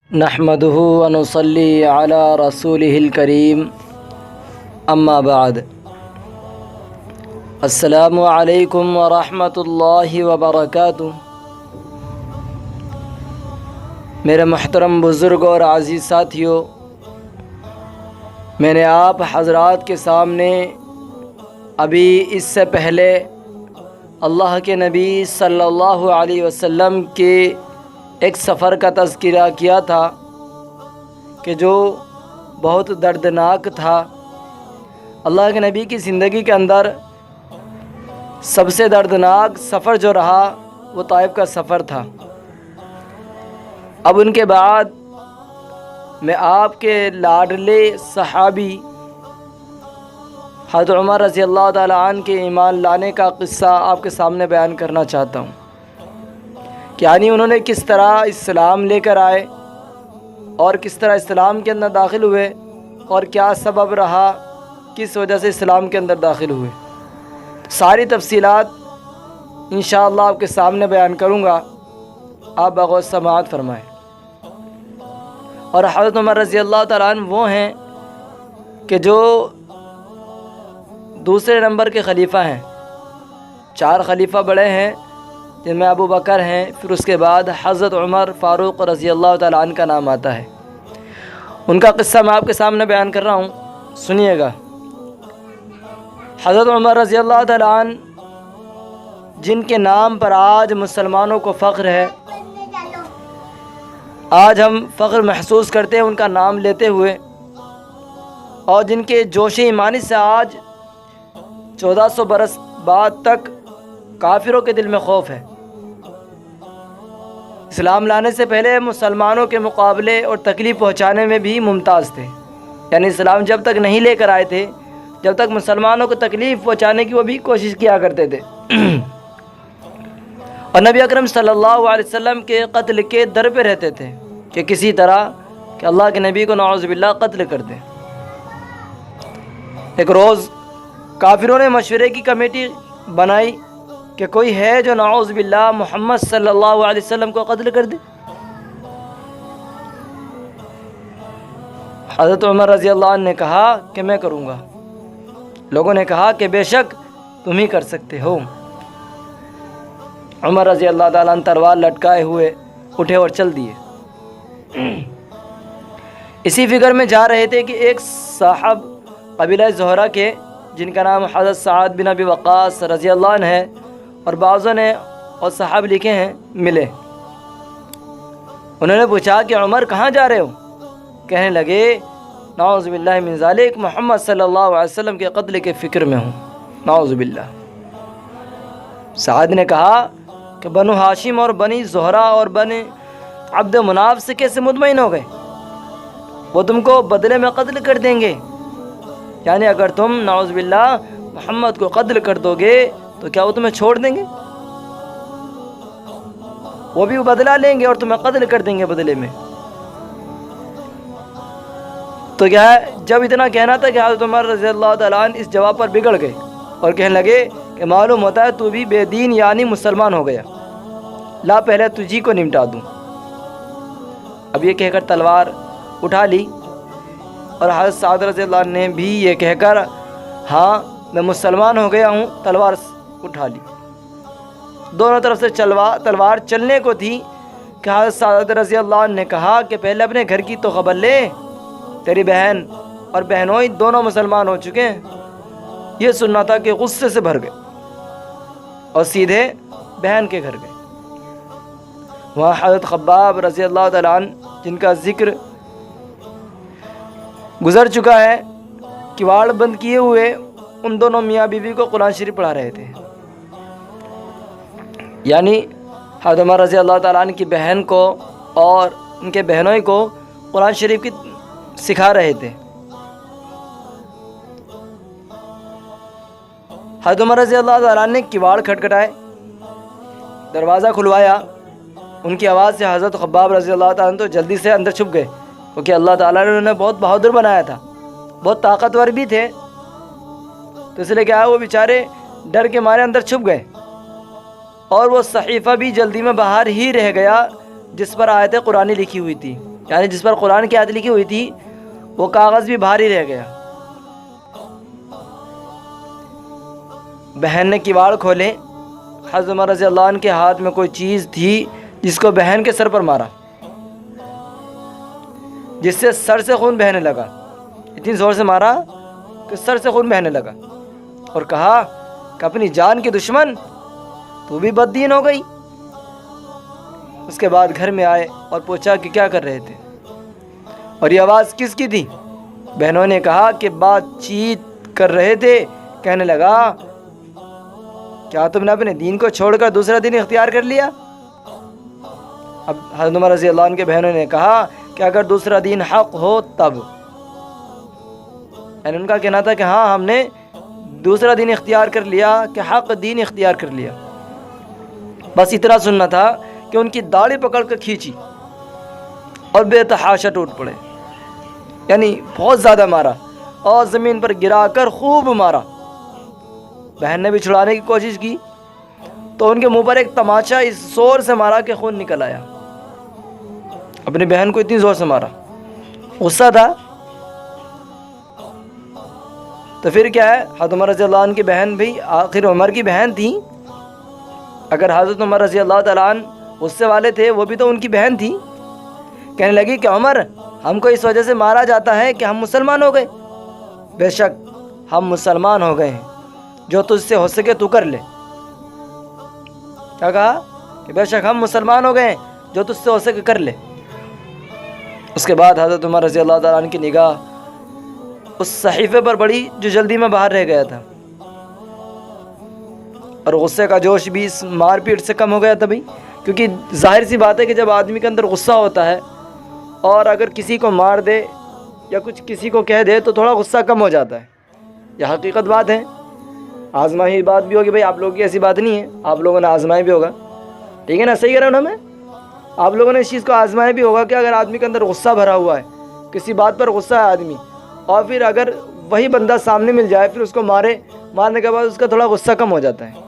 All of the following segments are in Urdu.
نحمده ونصلي على رسوله الكريم اما بعد السلام علیکم ورحمۃ اللہ وبرکاتہ۔ میرے محترم بزرگ اور عزیز ساتھیوں، میں نے آپ حضرات کے سامنے ابھی اس سے پہلے اللہ کے نبی صلی اللہ علیہ وسلم کے ایک سفر کا تذکرہ کیا تھا کہ جو بہت دردناک تھا۔ اللہ کے نبی کی زندگی کے اندر سب سے دردناک سفر جو رہا وہ طائف کا سفر تھا۔ اب ان کے بعد میں آپ کے لاڈلے صحابی حضرت عمر رضی اللہ تعالیٰ عنہ کے ایمان لانے کا قصہ آپ کے سامنے بیان کرنا چاہتا ہوں کہ یعنی انہوں نے کس طرح اسلام لے کر آئے اور کس طرح اسلام کے اندر داخل ہوئے اور کیا سبب رہا، کس وجہ سے اسلام کے اندر داخل ہوئے۔ ساری تفصیلات انشاءاللہ آپ کے سامنے بیان کروں گا، آپ بغور سماعت فرمائیں۔ اور حضرت عمر رضی اللہ تعالیٰ عنہ وہ ہیں کہ جو دوسرے نمبر کے خلیفہ ہیں۔ 4 خلیفہ بڑے ہیں جن میں ابو بکر ہیں، پھر اس کے بعد حضرت عمر فاروق رضی اللہ تعالیٰ عنہ کا نام آتا ہے۔ ان کا قصہ میں آپ کے سامنے بیان کر رہا ہوں، سنیے گا۔ حضرت عمر رضی اللہ تعالیٰ عنہ جن کے نام پر آج مسلمانوں کو فخر ہے، آج ہم فخر محسوس کرتے ہیں ان کا نام لیتے ہوئے، اور جن کے جوش ایمانی سے آج 1400 برس بعد تک کافروں کے دل میں خوف ہے۔ اسلام لانے سے پہلے مسلمانوں کے مقابلے اور تکلیف پہنچانے میں بھی ممتاز تھے، یعنی اسلام جب تک نہیں لے کر آئے تھے، جب تک مسلمانوں کو تکلیف پہنچانے کی وہ بھی کوشش کیا کرتے تھے، اور نبی اکرم صلی اللہ علیہ وسلم کے قتل کے در پہ رہتے تھے کہ کسی طرح کہ اللہ کے نبی کو نعوذ باللہ قتل کر دیں۔ ایک روز کافروں نے مشورے کی کمیٹی بنائی کہ کوئی ہے جو نعوذ باللہ محمد صلی اللہ علیہ وسلم کو قتل کر دے۔ حضرت عمر رضی اللہ عنہ نے کہا کہ میں کروں گا۔ لوگوں نے کہا کہ بے شک تم ہی کر سکتے ہو۔ عمر رضی اللہ تعالیٰ عنہ تلوار لٹکائے ہوئے اٹھے اور چل دیے۔ اسی فکر میں جا رہے تھے کہ ایک صاحب قبیلہ زہرہ کے جن کا نام حضرت سعد بن ابی وقاص رضی اللہ عنہ ہے، اور بعضوں نے اور صحابہ لکھے ہیں، ملے۔ انہوں نے پوچھا کہ عمر کہاں جا رہے ہو؟ کہنے لگے نعوذ باللہ من ذالک، محمد صلی اللہ علیہ وسلم کے قتل کے فکر میں ہوں، نعوذ باللہ۔ سعد نے کہا کہ بنو ہاشم اور بنی زہرہ اور بنی عبد مناف سے کیسے مطمئن ہو گئے؟ وہ تم کو بدلے میں قتل کر دیں گے، یعنی اگر تم نعوذ باللہ محمد کو قتل کر دو گے تو کیا وہ تمہیں چھوڑ دیں گے؟ وہ بھی بدلہ لیں گے اور تمہیں قتل کر دیں گے بدلے میں۔ تو کیا ہے، جب اتنا کہنا تھا کہ حضرت عمر رضی اللہ تعالیٰ عنہ اس جواب پر بگڑ گئے اور کہنے لگے کہ معلوم ہوتا ہے تو بھی بے دین یعنی مسلمان ہو گیا، لا پہلے تجھی کو نمٹا دوں۔ اب یہ کہہ کر تلوار اٹھا لی، اور حضرت سعد رضی اللہ عنہ نے بھی یہ کہہ کر ہاں میں مسلمان ہو گیا ہوں تلوار اٹھا لی۔ دونوں طرف سے تلوار چلنے کو تھی کہ حضرت سعد رضی اللہ عنہ نے کہا کہ پہلے اپنے گھر کی تو خبر لے، تیری بہن اور بہنوئی دونوں مسلمان ہو چکے ہیں۔ یہ سننا تھا کہ غصے سے بھر گئے اور سیدھے بہن کے گھر گئے۔ وہاں حضرت خباب رضی اللہ تعالیٰ عنہ جن کا ذکر گزر چکا ہے، کواڑ بند کیے ہوئے ان دونوں میاں بیوی کو قرآن شریف پڑھا رہے تھے، یعنی حضرت عمر رضی اللہ تعالیٰ عنہ کی بہن کو اور ان کے بہنوئی کو قرآن شریف کی سکھا رہے تھے۔ حضرت عمر رضی اللہ تعالیٰ عنہ نے کواڑ کھٹکھٹائے، دروازہ کھلوایا۔ ان کی آواز سے حضرت خباب رضی اللہ تعالیٰ عنہ تو جلدی سے اندر چھپ گئے، کیونکہ اللہ تعالیٰ نے انہیں بہت بہادر بنایا تھا، بہت طاقتور بھی تھے، تو اس لیے کیا ہے وہ بیچارے ڈر کے مارے اندر چھپ گئے، اور وہ صحیفہ بھی جلدی میں باہر ہی رہ گیا جس پر آیت قرآنی لکھی ہوئی تھی۔ یعنی جس پر قرآن کی آیت لکھی ہوئی تھی وہ کاغذ بھی بھاری رہ گیا۔ بہن نے کواڑ کھولے، حضرت عمر رضی اللہ عنہ کے ہاتھ میں کوئی چیز تھی جس کو بہن کے سر پر مارا، جس سے سر سے خون بہنے لگا۔ اتنی زور سے مارا کہ سر سے خون بہنے لگا، اور کہا کہ اپنی جان کی دشمن تو بھی بددین ہو گئی۔ اس کے بعد گھر میں آئے اور پوچھا کہ کیا کر رہے تھے اور یہ آواز کس کی تھی؟ بہنوں نے کہا کہ بات چیت کر رہے تھے۔ کہنے لگا کیا تم نے اپنے دین کو چھوڑ کر دوسرا دین اختیار کر لیا؟ اب حضرت عمر رضی اللہ عنہ کے بہنوں نے کہا کہ اگر دوسرا دین حق ہو تب، یعنی ان کا کہنا تھا کہ ہاں ہم نے دوسرا دین اختیار کر لیا، کہ حق دین اختیار کر لیا۔ بس اتنا سننا تھا کہ ان کی داڑھی پکڑ کر کھینچی اور بے تحاشا ٹوٹ پڑے، یعنی بہت زیادہ مارا اور زمین پر گرا کر خوب مارا۔ بہن نے بھی چھڑانے کی کوشش کی تو ان کے منہ پر ایک تماچا اس زور سے مارا کہ خون نکل آیا۔ اپنی بہن کو اتنی زور سے مارا، غصہ تھا تو پھر کیا ہے، حضرت عمر رضی اللہ عنہ کی بہن بھی آخر عمر کی بہن تھی۔ اگر حضرت عمر رضی اللہ تعالیٰ عنہ غصے والے تھے، وہ بھی تو ان کی بہن تھی۔ کہنے لگی کہ عمر، ہم کو اس وجہ سے مارا جاتا ہے کہ ہم مسلمان ہو گئے؟ بے شک ہم مسلمان ہو گئے ہیں، جو تجھ سے ہو سکے تو کر لے۔ کیا کہا؟ کہ بے شک ہم مسلمان ہو گئے ہیں، جو تجھ سے ہو سکے کر لے۔ اس کے بعد حضرت عمر رضی اللہ تعالیٰ عنہ کی نگاہ اس صحیفے پر پڑی جو جلدی میں باہر رہ گیا تھا، اور غصے کا جوش بھی اس مار پیٹ سے کم ہو گیا تھا بھائی، کیونکہ ظاہر سی بات ہے کہ جب آدمی کے اندر غصہ ہوتا ہے اور اگر کسی کو مار دے یا کچھ کسی کو کہہ دے تو تھوڑا غصہ کم ہو جاتا ہے۔ یہ حقیقت بات ہے، آزمائی ہوئی بات بھی ہوگی بھائی، آپ لوگوں کی ایسی بات نہیں ہے، آپ لوگوں نے آزمایا بھی ہوگا، ٹھیک ہے نا؟ صحیح کہہ رہا ہوں نا میں؟ آپ لوگوں نے اس چیز کو آزمایا بھی ہوگا کہ اگر آدمی کے اندر غصہ بھرا ہوا ہے، کسی بات پر غصہ ہے آدمی، اور پھر اگر وہی بندہ سامنے مل جائے پھر اس کو مارنے کے بعد اس کا تھوڑا غصہ کم ہو جاتا ہے۔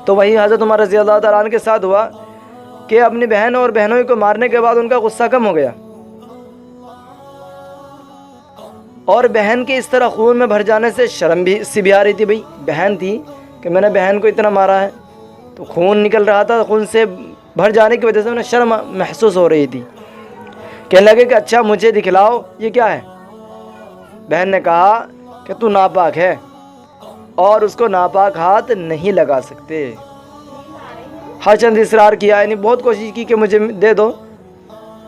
تو وہی حضرت عمر رضی اللہ تعالیٰ عنہ کے ساتھ ہوا کہ اپنی بہن اور بہنوں کو مارنے کے بعد ان کا غصہ کم ہو گیا، اور بہن کے اس طرح خون میں بھر جانے سے شرم بھی آ رہی تھی بھائی، بہن تھی کہ میں نے بہن کو اتنا مارا ہے، تو خون نکل رہا تھا، خون سے بھر جانے کی وجہ سے انہیں شرم محسوس ہو رہی تھی۔ کہنے لگے کہ اچھا مجھے دکھلاؤ یہ کیا ہے۔ بہن نے کہا کہ تو ناپاک ہے اور اس کو ناپاک ہاتھ نہیں لگا سکتے۔ ہر چند اصرار کیا، یعنی بہت کوشش کی کہ مجھے دے دو،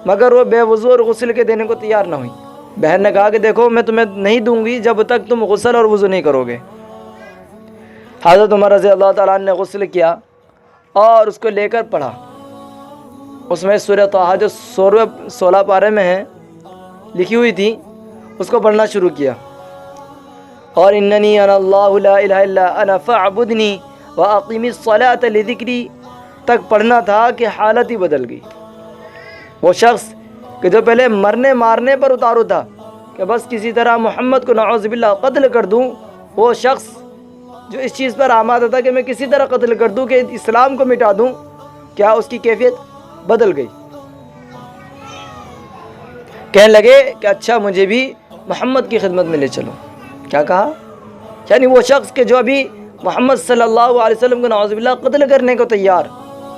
مگر وہ بے وضو اور غسل کے دینے کو تیار نہ ہوئی۔ بہن نے کہا کہ دیکھو میں تمہیں نہیں دوں گی جب تک تم غسل اور وضو نہیں کرو گے۔ حضرت عمر رضی اللہ تعالیٰ عنہ نے غسل کیا اور اس کو لے کر پڑھا۔ اس میں سورہ طٰہٰ جو 16 پارے میں ہے لکھی ہوئی تھی، اس کو پڑھنا شروع کیا، اور اننی انا اللہ لا الہ الا انا فاعبدنی واقم الصلاۃ لذکری تک پڑھنا تھا کہ حالت ہی بدل گئی۔ وہ شخص کہ جو پہلے مرنے مارنے پر اتارو تھا کہ بس کسی طرح محمد کو نعوذ باللہ قتل کر دوں، وہ شخص جو اس چیز پر آمادہ تھا کہ میں کسی طرح قتل کر دوں، کہ اسلام کو مٹا دوں، کیا اس کی کیفیت بدل گئی۔ کہنے لگے کہ اچھا مجھے بھی محمد کی خدمت میں لے چلو۔ کیا کہا؟ یعنی وہ شخص کہ جو ابھی محمد صلی اللہ علیہ وسلم کو نعوذ باللہ قتل کرنے کو تیار،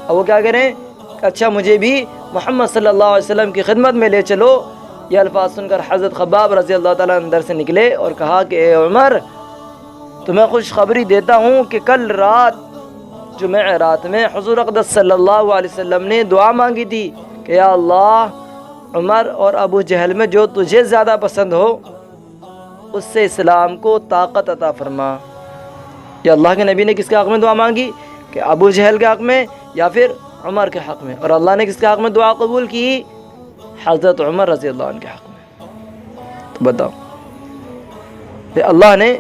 اور وہ کیا کہہ رہے ہیں کہ اچھا مجھے بھی محمد صلی اللہ علیہ وسلم کی خدمت میں لے چلو۔ یہ الفاظ سن کر حضرت خباب رضی اللہ تعالیٰ اندر سے نکلے اور کہا کہ اے عمر، تمہیں خوشخبری دیتا ہوں کہ کل رات جمعہ رات میں حضور اقدس صلی اللہ علیہ وسلم نے دعا مانگی تھی کہ یا اللہ، عمر اور ابو جہل میں جو تجھے زیادہ پسند ہو اس سے اسلام کو طاقت عطا فرما۔ یا اللہ کے نبی نے کس کے حق میں دعا مانگی؟ کہ ابو جہل کے حق میں یا پھر عمر کے حق میں، اور اللہ نے کس کے حق میں دعا قبول کی؟ حضرت عمر رضی اللہ عنہ کے حق میں۔ تو بتاؤ، اللہ نے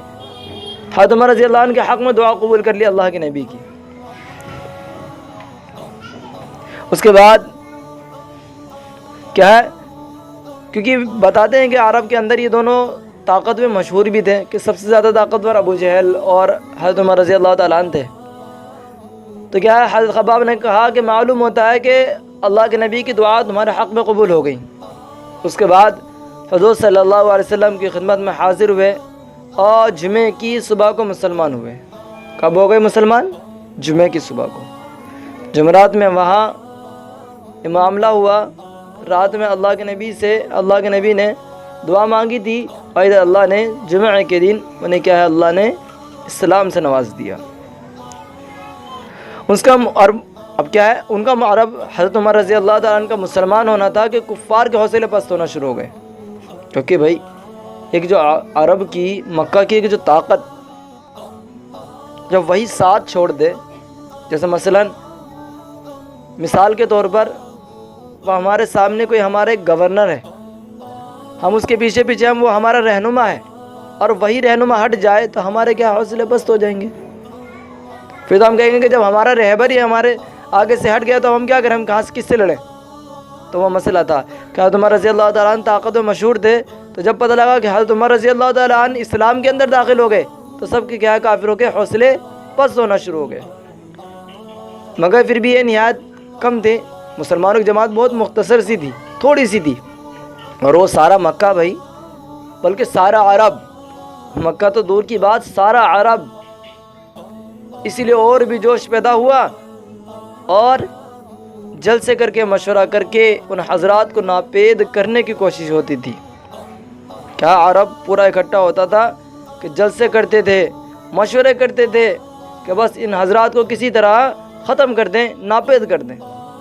حضرت عمر رضی اللہ عنہ کے حق میں دعا قبول کر لی اللہ کے نبی کی۔ اس کے بعد کیا ہے، کیونکہ بتاتے ہیں کہ عرب کے اندر یہ دونوں طاقت میں مشہور بھی تھے کہ سب سے زیادہ طاقتور ابو جہل اور حضرت عمر رضی اللہ تعالیٰ عنہ تھے۔ تو کیا ہے، حضرت خباب نے کہا کہ معلوم ہوتا ہے کہ اللہ کے نبی کی دعا تمہارے حق میں قبول ہو گئی۔ اس کے بعد حضور صلی اللہ علیہ وسلم کی خدمت میں حاضر ہوئے اور جمعے کی صبح کو مسلمان ہوئے۔ کب ہو گئے مسلمان؟ جمعے کی صبح کو۔ جمعرات میں وہاں یہ معاملہ ہوا، رات میں اللہ کے نبی نے دعا مانگی تھی، اور ادھر اللہ نے جمعے کے دن انہیں کیا ہے، اللہ نے اسلام سے نواز دیا۔ اس کا اب کیا ہے، ان کا معرب حضرت عمر رضی اللہ تعالیٰ عنہ کا مسلمان ہونا تھا کہ کفار کے حوصلے پست ہونا شروع ہو گئے، کیونکہ بھائی ایک جو عرب کی، مکہ کی ایک جو طاقت، جب وہی ساتھ چھوڑ دے، جیسے مثال کے طور پر وہ ہمارے سامنے کوئی ہمارا ایک گورنر ہے، ہم اس کے پیچھے پیچھے وہ ہمارا رہنما ہے، اور وہی رہنما ہٹ جائے تو ہمارے کیا حوصلے پست ہو جائیں گے۔ پھر تو ہم کہیں گے کہ جب ہمارا رہبر ہی ہمارے آگے سے ہٹ گیا تو ہم کیا کریں، ہم کس سے لڑیں۔ تو وہ مسئلہ تھا کہ حضرت عمر رضی اللہ تعالیٰ عنہ طاقت و مشہور تھے، تو جب پتہ لگا کہ حضرت عمر رضی اللہ تعالیٰ عنہ اسلام کے اندر داخل ہو گئے تو سب کے کیا، کافروں کے حوصلے پست ہونا شروع ہو گئے۔ مگر پھر بھی یہ نہایت کم تھے، مسلمانوں کی جماعت بہت مختصر سی تھی، تھوڑی سی تھی، اور وہ سارا مکہ بھائی، بلکہ سارا عرب، مکہ تو دور کی بات، سارا عرب، اسی لیے اور بھی جوش پیدا ہوا، اور جلسے کر کے مشورہ کر کے ان حضرات کو ناپید کرنے کی کوشش ہوتی تھی۔ کیا عرب پورا اکٹھا ہوتا تھا کہ جلسے کرتے تھے، مشورے کرتے تھے کہ بس ان حضرات کو کسی طرح ختم کر دیں، ناپید کر دیں،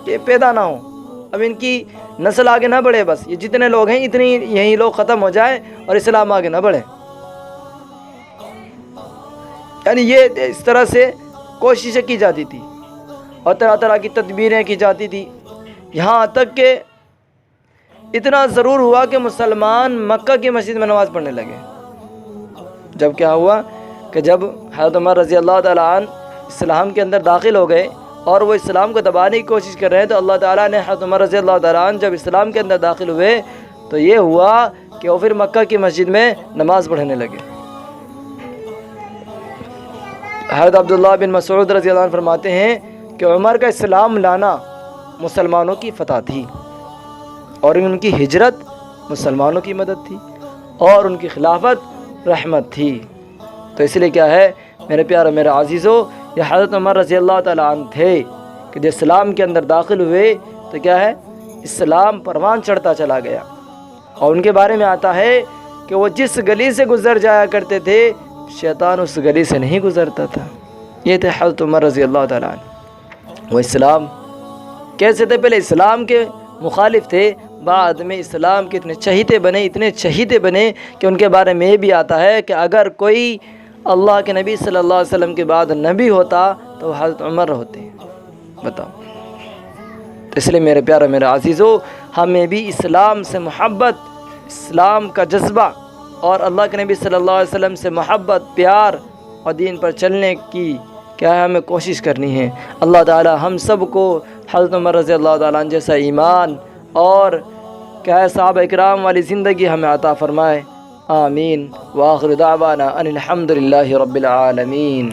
یہ پیدا نہ ہوں، اب ان کی نسل آگے نہ بڑھے، بس یہ جتنے لوگ ہیں اتنے یہی لوگ ختم ہو جائیں اور اسلام آگے نہ بڑھے۔ یعنی یہ اس طرح سے کوششیں کی جاتی تھی اور طرح طرح کی تدبیریں کی جاتی تھی، یہاں تک کہ اتنا ضرور ہوا کہ مسلمان مکہ کی مسجد میں نماز پڑھنے لگے۔ جب کیا ہوا کہ جب حضرت عمر رضی اللہ تعالیٰ عنہ اسلام کے اندر داخل ہو گئے اور وہ اسلام کو دبانے کی کوشش کر رہے ہیں، تو اللہ تعالیٰ نے حضرت عمر رضی اللہ تعالیٰ عنہ جب اسلام کے اندر داخل ہوئے تو یہ ہوا کہ وہ پھر مکہ کی مسجد میں نماز پڑھنے لگے۔ حضرت عبداللہ بن مسعود رضی اللہ عنہ فرماتے ہیں کہ عمر کا اسلام لانا مسلمانوں کی فتح تھی، اور ان کی ہجرت مسلمانوں کی مدد تھی، اور ان کی خلافت رحمت تھی۔ تو اس لیے کیا ہے میرے پیارے میرے عزیزو، یہ حضرت عمر رضی اللہ تعالیٰ عنہ تھے کہ جب اسلام کے اندر داخل ہوئے تو کیا ہے، اسلام پروان چڑھتا چلا گیا، اور ان کے بارے میں آتا ہے کہ وہ جس گلی سے گزر جایا کرتے تھے شیطان اس گلی سے نہیں گزرتا تھا۔ یہ تھے حضرت عمر رضی اللہ تعالیٰ عنہ۔ وہ اسلام کیسے تھے؟ پہلے اسلام کے مخالف تھے، بعد میں اسلام کے اتنے چہیتے بنے کہ ان کے بارے میں یہ بھی آتا ہے کہ اگر کوئی اللہ کے نبی صلی اللہ علیہ وسلم کے بعد نبی ہوتا تو حضرت عمر ہوتے۔ بتاؤ، تو اس لیے میرے پیارے میرے عزیزو، ہمیں بھی اسلام سے محبت، اسلام کا جذبہ اور اللہ کے نبی صلی اللہ علیہ وسلم سے محبت، پیار اور دین پر چلنے کی کیا ہے ہمیں کوشش کرنی ہے۔ اللہ تعالی ہم سب کو حضرت عمر رضی اللہ تعالیٰ عنہ جیسا ایمان اور کیا ہے صحابہ اکرام والی زندگی ہمیں عطا فرمائے۔ آمین۔ وآخر دعوانا ان الحمد للہ رب العالمین۔